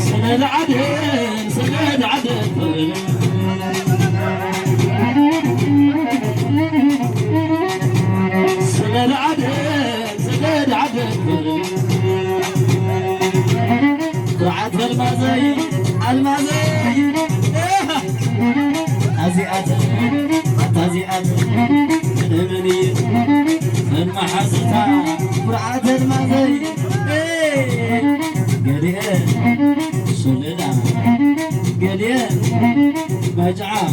سند عدل سند عدل سند عدل سند عدل قرعة المازي المازي أزيئات أزيئات مني من محاستا قرعة المازي قليل سلنا قليل مجعة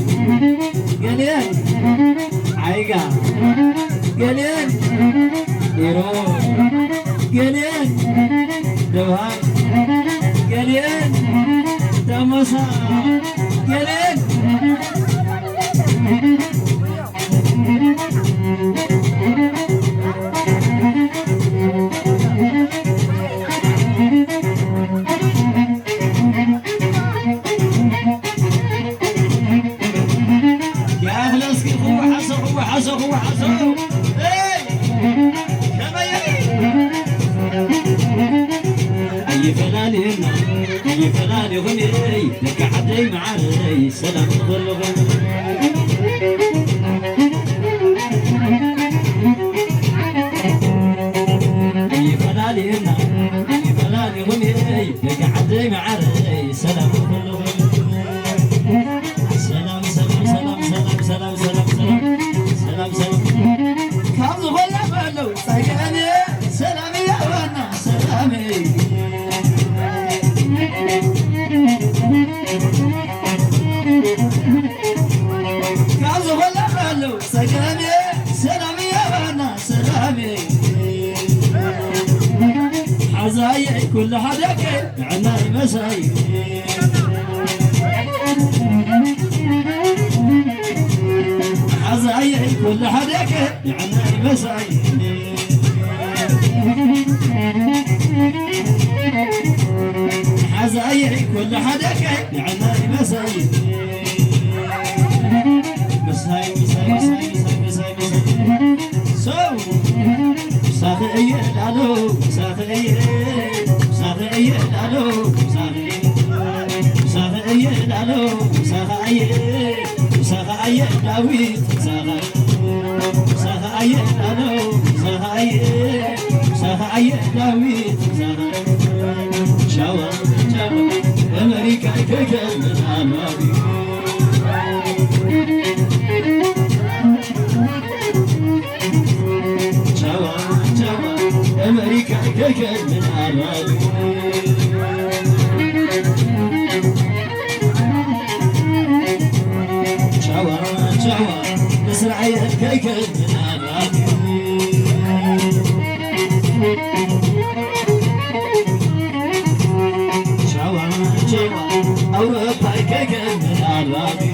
قليل عيقة قليل يرو قليل دوهان قليل دمسا قليل هو حسو كما أي فلان هنا أي فلان هني لك حدي معي سلام ظلهم أي فلان هنا أي فلان هني لك حدي معي سلام ظلهم سلام سلام سلام سلام سلام سلام سلام سلام كم غلا فلو سجاني سلامي يا وانا سلامي كم غلا فلو سجاني سلامي يا وانا سلامي حزايا كل حدك عناي مساي حزايا كل حدك عناي مساي حزايا كل حدك عناي مساي مساي مساي مساي مساي مساي سو مساخي لالو مساخي مساخي لالو مساخي لالو مساخي مساخي داويت مساخي لالو مساخي داويت شاور شاور أمريكا كجل الأماري أمريكا كجل من أمامي شاور شاور إسرائيل كجل من أمامي شاور شاور أوروبا كجل من أمامي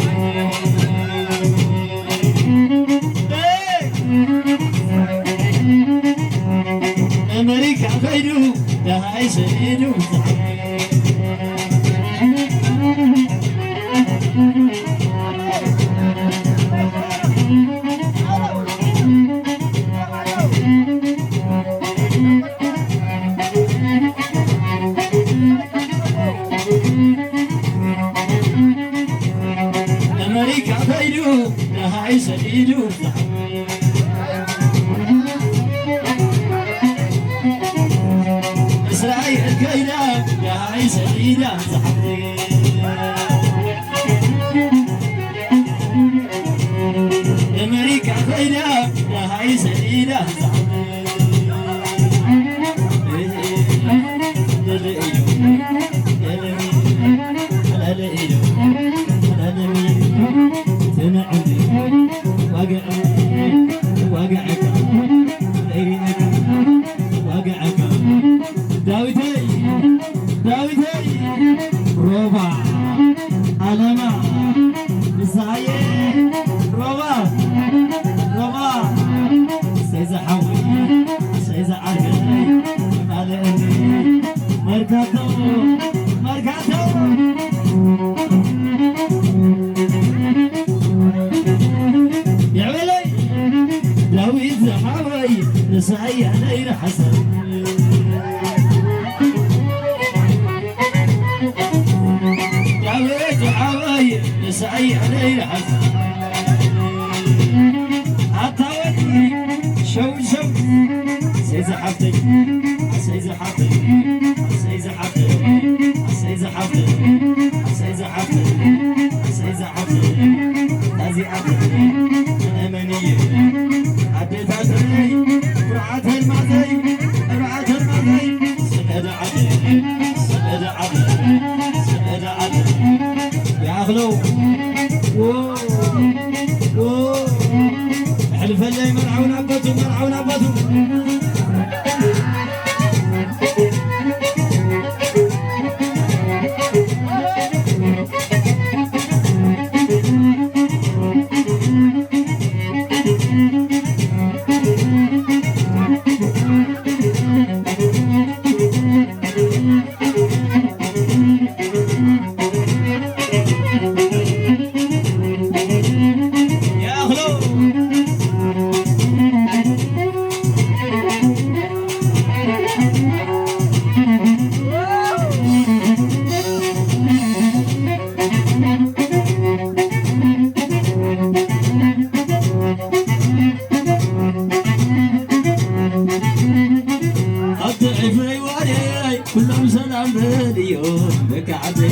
أمريكا خيرو لها يسيرو أمريكا خيرو لها يسيرو إسرائيل كيدا يا عيسى إيدا أمريكا كيدا يا عيسى إيدا روبا علما مسايا روبا روبا سيزا حوي سيزا عرقي مالني مركاتو مركاتو يا ولي لو يزحوي مسايا نير حسن سعي علي حزن عطاوتي شو سيز حفتي سيز حفتي سيز حفتي سيز حفتي سيز حفتي سيز حفتي هذه عفتي الأمانية عديت عدي رعات المعدي رعات المعدي سبعد عدي سبعد عدي سبعد عدي يا أغلو حلف اللي مرعون أبطو مرعون أبطو كلهم سلام باليوم بك عدي